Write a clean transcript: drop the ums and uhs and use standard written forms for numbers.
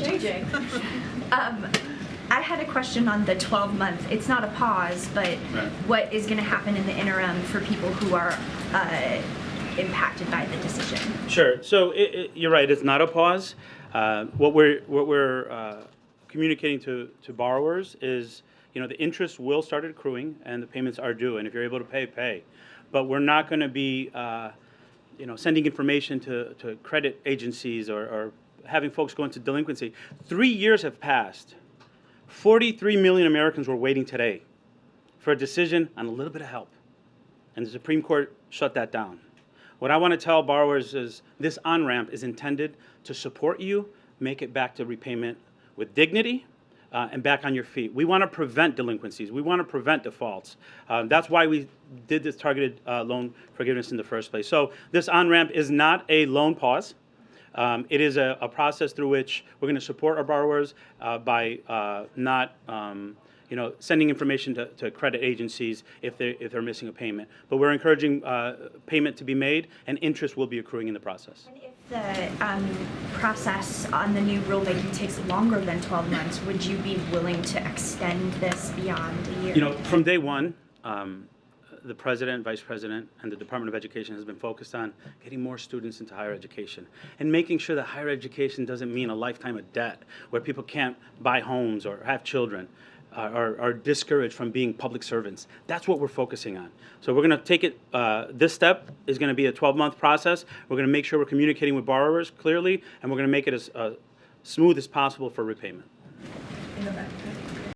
changing. I had a question on the 12-month. It's not a pause, but what is going to happen in the interim for people who are impacted by the decision? Sure. So you're right. It's not a pause. What we're communicating to borrowers is, the interest will start accruing and the payments are due. And if you're able to pay, pay. But we're not going to be, sending information to credit agencies or having folks go into delinquency. 3 years have passed. 43 million Americans were waiting today for a decision on a little bit of help. And the Supreme Court shut that down. What I want to tell borrowers is this on-ramp is intended to support you, make it back to repayment with dignity, and back on your feet. We want to prevent delinquencies. We want to prevent defaults. That's why we did this targeted loan forgiveness in the first place. So this on-ramp is not a loan pause. It is a process through which we're going to support our borrowers by not sending information to credit agencies if they're missing a payment. But we're encouraging payment to be made, and interest will be accruing in the process. And if the process on the new rulemaking takes longer than 12 months, would you be willing to extend this beyond a year? From day one, the president, vice president, and the Department of Education has been focused on getting more students into higher education and making sure that higher education doesn't mean a lifetime of debt where people can't buy homes or have children. Are discouraged from being public servants. That's what we're focusing on. So we're going to take it, this step is going to be a 12-month process. We're going to make sure we're communicating with borrowers clearly, and we're going to make it as smooth as possible for repayment. In the back.